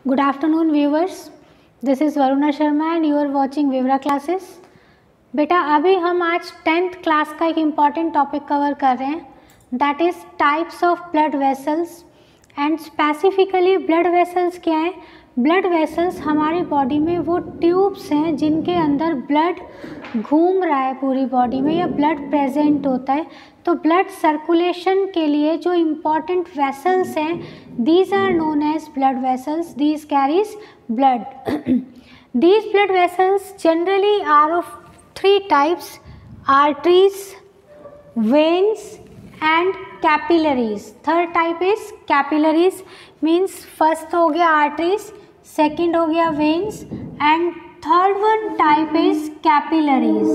Good afternoon viewers. This is Varuna Sharma and you are watching Vivra classes. बेटा अभी हम आज 10th class का एक इम्पॉर्टेंट टॉपिक कवर कर रहे हैं, that is types of blood vessels and specifically blood vessels क्या है। ब्लड वेसल्स हमारी बॉडी में वो ट्यूब्स हैं जिनके अंदर ब्लड घूम रहा है पूरी बॉडी में या ब्लड प्रेजेंट होता है। तो ब्लड सर्कुलेशन के लिए जो इम्पॉर्टेंट वेसल्स हैं, these are known as blood vessels, these carries blood. These blood vessels generally are of 3 types: arteries, veins and capillaries. Third type is capillaries, means first हो गया arteries, second हो गया veins and third one type is capillaries.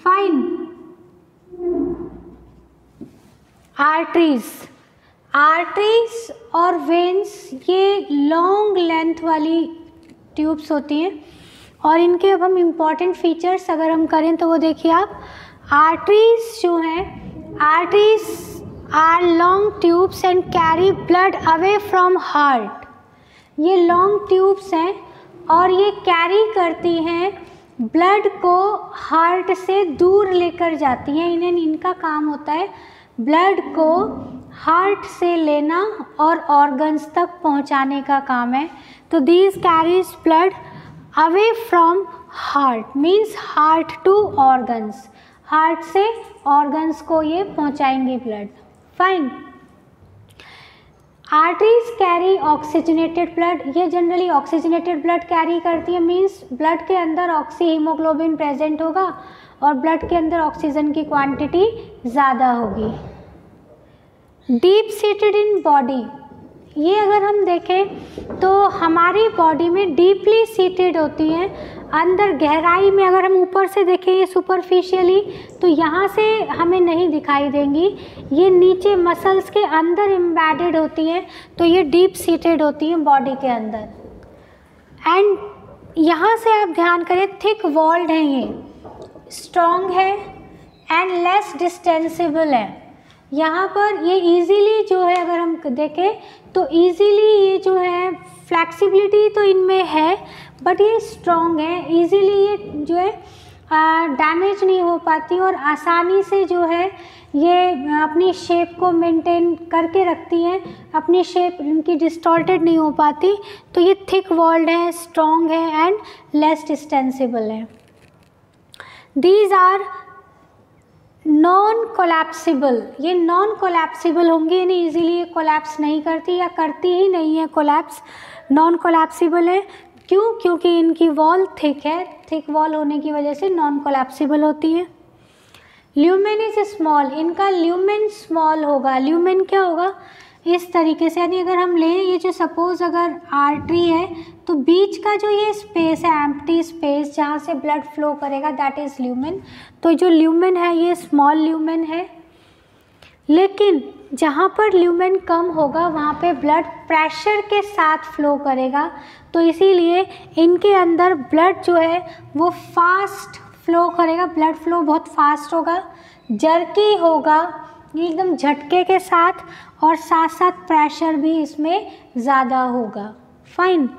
Fine. arteries और veins ये long length वाली tubes होती हैं और इनके अब हम इम्पॉर्टेंट फीचर्स अगर हम करें तो वो देखिए आप, आर्टरीज जो हैं, arteries are long tubes and carry blood away from heart. ये लॉन्ग ट्यूब्स हैं और ये कैरी करती हैं ब्लड को हार्ट से दूर लेकर जाती हैं। इनका काम होता है ब्लड को हार्ट से लेना और ऑर्गन्स तक पहुंचाने का काम है। तो these carries blood away from heart, means heart to organs, heart से ऑर्गन्स को ये पहुंचाएंगे blood. Fine. Arteries carry oxygenated blood, ये जनरली ऑक्सीजनेटेड ब्लड कैरी करती है, मीन्स ब्लड के अंदर ऑक्सी हीमोग्लोबिन प्रेजेंट होगा और ब्लड के अंदर ऑक्सीजन की क्वांटिटी ज़्यादा होगी। डीप सीटेड इन बॉडी, ये अगर हम देखें तो हमारी बॉडी में डीपली सीटेड होती हैं, अंदर गहराई में। अगर हम ऊपर से देखें ये सुपरफिशियली तो यहाँ से हमें नहीं दिखाई देंगी, ये नीचे मसल्स के अंदर एम्बेडेड होती हैं, तो ये डीप सीटेड होती हैं बॉडी के अंदर। एंड यहाँ से आप ध्यान करें, थिक वॉल्ड हैं, ये स्ट्रॉन्ग है एंड लेस डिस्टेंसिबल है। यहाँ पर ये इजीली जो है अगर हम देखें तो इजीली ये जो है फ्लैक्सिबिलिटी तो इनमें है, बट ये स्ट्रॉन्ग है, इजीली ये जो है डैमेज नहीं हो पाती और आसानी से जो है ये अपनी शेप को मेंटेन करके रखती हैं, अपनी शेप इनकी डिस्टॉर्टेड नहीं हो पाती। तो ये थिक वॉल्ड है, स्ट्रॉन्ग है एंड लेस डिस्टेंसिबल है। दीज आर नॉन कोलैप्सिबल, ये नॉन कोलैप्सिबल होंगी, यानी इजीली ये कोलैप्स नहीं करती या करती ही नहीं है कोलैप्स, नॉन कोलैप्सिबल है। क्यों? क्योंकि इनकी वॉल थिक है, थिक वॉल होने की वजह से नॉन कोलैप्सिबल होती है। ल्यूमेन इज स्मॉल, इनका ल्यूमेन स्मॉल होगा। ल्यूमेन क्या होगा? इस तरीके से, यानी अगर हम लें ये जो सपोज अगर आर्टरी है तो बीच का जो ये स्पेस है, एम्प्टी स्पेस जहाँ से ब्लड फ्लो करेगा, दैट इज़ ल्यूमेन। तो जो ल्यूमेन है ये स्मॉल ल्यूमेन है, लेकिन जहाँ पर ल्यूमेन कम होगा वहाँ पे ब्लड प्रेशर के साथ फ्लो करेगा, तो इसीलिए इनके अंदर ब्लड जो है वो फास्ट फ्लो करेगा, ब्लड फ्लो बहुत फास्ट होगा, जर्की होगा, एकदम झटके के साथ, और साथ साथ प्रेशर भी इसमें ज़्यादा होगा। Fine.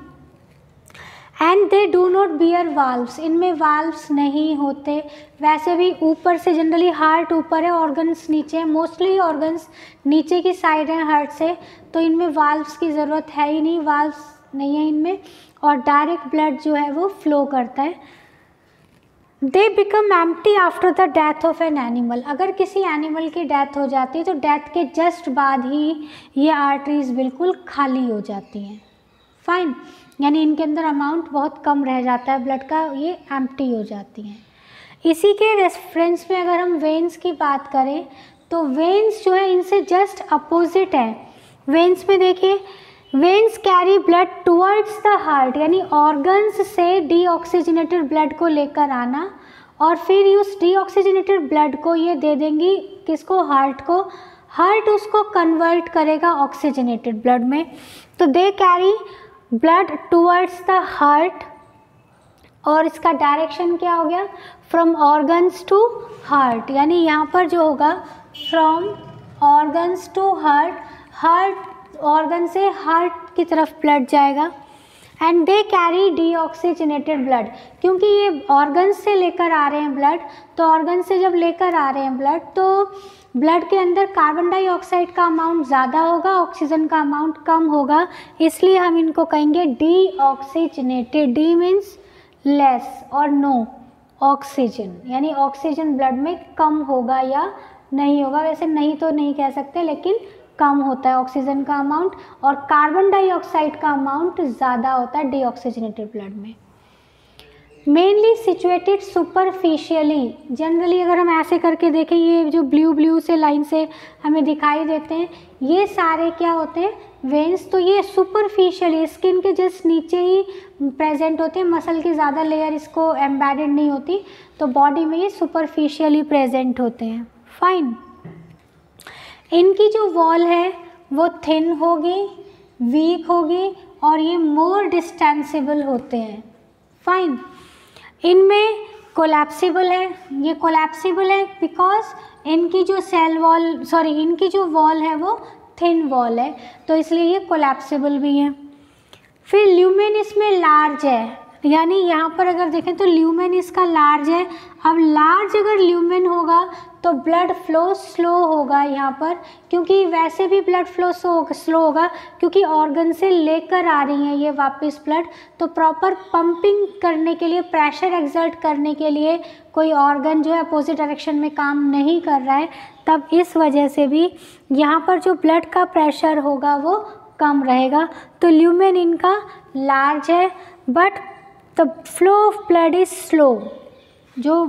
And they do not bear valves, इनमें वाल्व्स नहीं होते। वैसे भी ऊपर से जनरली हार्ट ऊपर है, ऑर्गन्स नीचे हैं, मोस्टली ऑर्गन्स नीचे की साइड है हार्ट से, तो इनमें वाल्व्स की ज़रूरत है ही नहीं, वाल्व्स नहीं है इनमें, और डायरेक्ट ब्लड जो है वो फ्लो करता है। They become empty after the death of an animal, अगर किसी एनिमल की डेथ हो जाती है तो डेथ के जस्ट बाद ही ये आर्टरीज बिल्कुल खाली हो जाती हैं। फाइन, यानी इनके अंदर अमाउंट बहुत कम रह जाता है ब्लड का, ये एम्प्टी हो जाती हैं। इसी के रेफरेंस में अगर हम वेन्स की बात करें तो वेन्स जो है इनसे जस्ट अपोजिट है। वेन्स में देखिए, veins carry blood towards the heart, यानी ऑर्गन्स से डीऑक्सीजनेटेड ब्लड को लेकर आना और फिर उस डीऑक्सीजनेटेड ब्लड को ये दे देंगी किसको? हार्ट को। हार्ट उसको कन्वर्ट करेगा ऑक्सीजनेटेड ब्लड में। तो they carry blood towards the heart, और इसका डायरेक्शन क्या हो गया? फ्रॉम ऑर्गन्स टू हार्ट, यानी यहाँ पर जो होगा from organs to heart, heart organ से हार्ट की तरफ ब्लड जाएगा। And they carry deoxygenated blood, क्योंकि ये ऑर्गन्स से लेकर आ रहे हैं ब्लड, तो ऑर्गन से जब लेकर आ रहे हैं ब्लड तो ब्लड के अंदर कार्बन डाइऑक्साइड का अमाउंट ज़्यादा होगा, ऑक्सीजन का अमाउंट कम होगा, इसलिए हम इनको कहेंगे डीऑक्सीजनेटेड। डी मीन्स लेस और नो ऑक्सीजन, यानी ऑक्सीजन ब्लड में कम होगा या नहीं होगा, वैसे नहीं तो नहीं कह सकते लेकिन कम होता है ऑक्सीजन का अमाउंट, और कार्बन डाइऑक्साइड का अमाउंट ज़्यादा होता है डीऑक्सीजनेटेड ब्लड में। मेनली सिचुएटेड सुपरफिशियली, जनरली अगर हम ऐसे करके देखें, ये जो ब्लू ब्लू से लाइन से हमें दिखाई देते हैं, ये सारे क्या होते हैं वेन्स, तो ये सुपरफिशियली स्किन के जस्ट नीचे ही प्रेजेंट होते हैं, मसल की ज़्यादा लेयर इसको एम्बेडेड नहीं होती, तो बॉडी में ये सुपरफिशियली प्रेजेंट होते हैं। फाइन, इनकी जो वॉल है वो थिन होगी, वीक होगी, और ये मोर डिस्टेंसिबल होते हैं। फाइन, इनमें कोलैप्सिबल है, ये कोलैप्सिबल है बिकॉज इनकी जो इनकी जो वॉल है वो थिन वॉल है, तो इसलिए ये कोलैप्सिबल भी है। फिर ल्यूमेन इसमें लार्ज है, यानी यहाँ पर अगर देखें तो ल्यूमेन इसका लार्ज है। अब लार्ज अगर ल्यूमेन होगा तो ब्लड फ्लो स्लो होगा यहाँ पर, क्योंकि वैसे भी ब्लड फ्लो स्लो होगा क्योंकि ऑर्गन से लेकर आ रही हैं ये वापस ब्लड, तो प्रॉपर पंपिंग करने के लिए, प्रेशर एक्सर्ट करने के लिए कोई ऑर्गन जो है अपोजिट डायरेक्शन में काम नहीं कर रहा है, तब इस वजह से भी यहाँ पर जो ब्लड का प्रेशर होगा वो कम रहेगा। तो ल्यूमेन इनका लार्ज है, but the flow of blood is slow, जो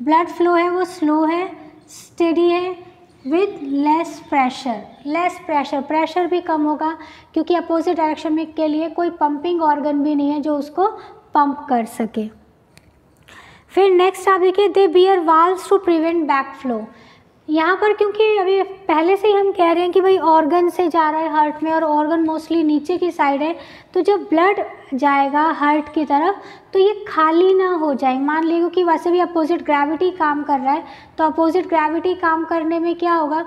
ब्लड फ्लो है वो स्लो है, स्टेडी है, विथ लेस प्रेशर, प्रेशर भी कम होगा क्योंकि अपोजिट डायरेक्शन में के लिए कोई पंपिंग ऑर्गन भी नहीं है जो उसको पंप कर सके। फिर नेक्स्ट आप देखिए, they bear valves to prevent back flow. यहाँ पर क्योंकि अभी पहले से ही हम कह रहे हैं कि भाई ऑर्गन से जा रहा है हार्ट में, और ऑर्गन मोस्टली नीचे की साइड है, तो जब ब्लड जाएगा हार्ट की तरफ तो ये खाली ना हो जाए। मान लीजिए कि वैसे भी अपोजिट ग्रेविटी काम कर रहा है, तो अपोजिट ग्रेविटी काम करने में क्या होगा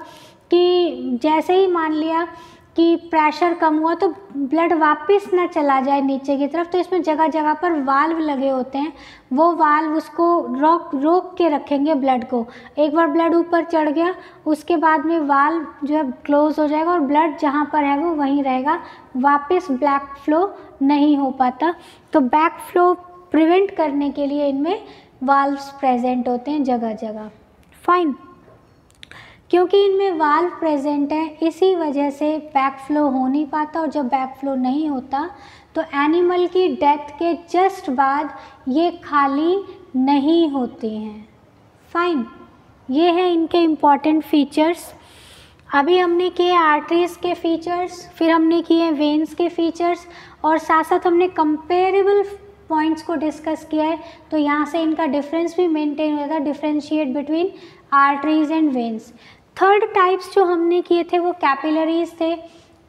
कि जैसे ही मान लिया कि प्रेशर कम हुआ तो ब्लड वापस ना चला जाए नीचे की तरफ, तो इसमें जगह जगह पर वाल्व लगे होते हैं, वो वाल्व उसको रोक के रखेंगे ब्लड को। एक बार ब्लड ऊपर चढ़ गया उसके बाद में वाल्व जो है क्लोज हो जाएगा और ब्लड जहाँ पर है वो वहीं रहेगा, वापस बैक फ्लो नहीं हो पाता। तो बैक फ्लो प्रिवेंट करने के लिए इनमें वाल्व्स प्रेजेंट होते हैं जगह जगह। फाइन, क्योंकि इनमें वाल्व प्रेजेंट है इसी वजह से बैक फ्लो हो नहीं पाता, और जब बैक फ्लो नहीं होता तो एनिमल की डेथ के जस्ट बाद ये खाली नहीं होते हैं। फाइन, ये हैं इनके इम्पॉर्टेंट फीचर्स। अभी हमने किए आर्टरीज़ के फीचर्स, फिर हमने किए वेन्स के फीचर्स, और साथ साथ हमने कंपेरेबल पॉइंट्स को डिस्कस किया है, तो यहाँ से इनका डिफरेंस भी मेंटेन हो जाता है, differentiate between arteries and veins. Third types जो हमने किए थे वो कैपिलरीज थे।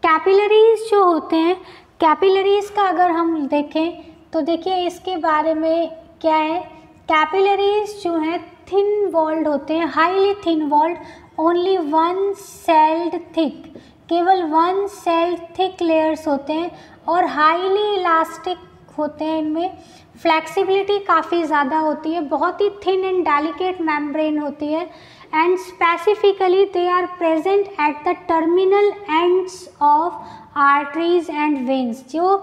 कैपिलरीज जो होते हैं, कैपिलरीज का अगर हम देखें तो देखिए इसके बारे में क्या है। कैपिलरीज जो हैं थिन वॉल्ड होते हैं, highly thin walled, only one celled thick, केवल वन सेल्ड थिक लेयर्स होते हैं, और हाईली इलास्टिक होते हैं। इनमें फ्लेक्सिबिलिटी काफ़ी ज़्यादा होती है, बहुत ही थिन एंड डेलिकेट मेम्ब्रेन होती है, and specifically they are present at the terminal ends of arteries and veins. जो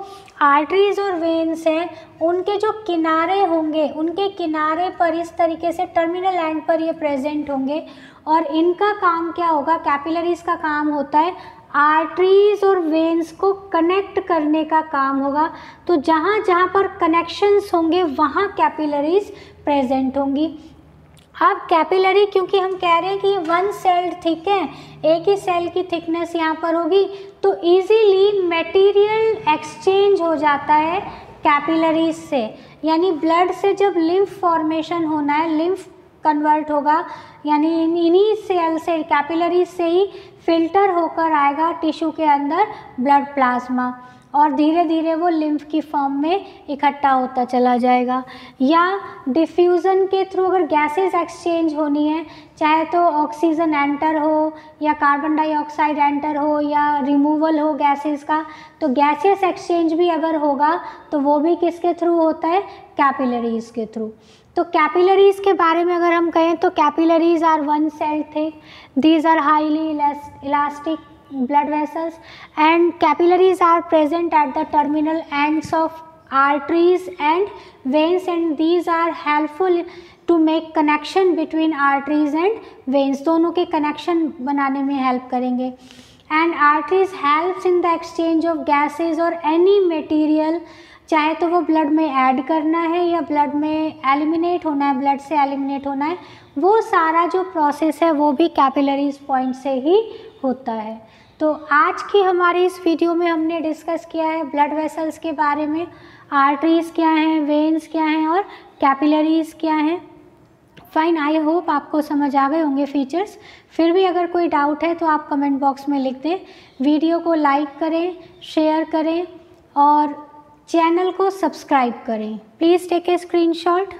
आर्टरीज और वेन्स हैं उनके जो किनारे होंगे, उनके किनारे पर इस तरीके से टर्मिनल एंड पर ये प्रेजेंट होंगे, और इनका काम क्या होगा, कैपिलरीज का काम होता है आर्टरीज और वेन्स को कनेक्ट करने का काम होगा। तो जहाँ जहाँ पर कनेक्शंस होंगे वहाँ कैपिलरीज प्रेजेंट होंगी। अब कैपिलरी क्योंकि हम कह रहे हैं कि ये वन सेल्ड थिक है, एक ही सेल की थिकनेस यहाँ पर होगी, तो इजीली मटेरियल एक्सचेंज हो जाता है कैपिलरीज से, यानी ब्लड से जब लिम्फ फॉर्मेशन होना है, लिम्फ कन्वर्ट होगा, यानी इन्हीं सेल से, कैपिलरीज से ही फिल्टर होकर आएगा टिश्यू के अंदर ब्लड प्लाज्मा, और धीरे धीरे वो लिम्फ की फॉर्म में इकट्ठा होता चला जाएगा। या डिफ्यूज़न के थ्रू अगर गैसेस एक्सचेंज होनी है, चाहे तो ऑक्सीजन एंटर हो या कार्बन डाइऑक्साइड एंटर हो या रिमूवल हो गैसेस का, तो गैसेस एक्सचेंज भी अगर होगा तो वो भी किसके थ्रू होता है, कैपिलरीज़ के थ्रू। तो कैपिलरीज़ के बारे में अगर हम कहें तो capillaries are one cell thick, these are highly elastic blood vessels, and capillaries are present at the terminal ends of arteries and veins, and these are helpful to make connection between arteries and veins, दोनों के connection बनाने में help करेंगे। and arteries helps in the exchange of gases or any material, चाहे तो वो blood में add करना है या ब्लड में एलिमिनेट होना है, ब्लड से एलिमिनेट होना है, वो सारा जो प्रोसेस है वो भी कैपिलरीज पॉइंट से ही होता है। तो आज की हमारी इस वीडियो में हमने डिस्कस किया है ब्लड वेसल्स के बारे में, आर्टरीज़ क्या हैं, वेन्स क्या हैं और कैपिलरीज़ क्या हैं। फाइन, आई होप आपको समझ आ गए होंगे फीचर्स। फिर भी अगर कोई डाउट है तो आप कमेंट बॉक्स में लिख दें। वीडियो को लाइक करें, शेयर करें और चैनल को सब्सक्राइब करें। Please take a screenshot.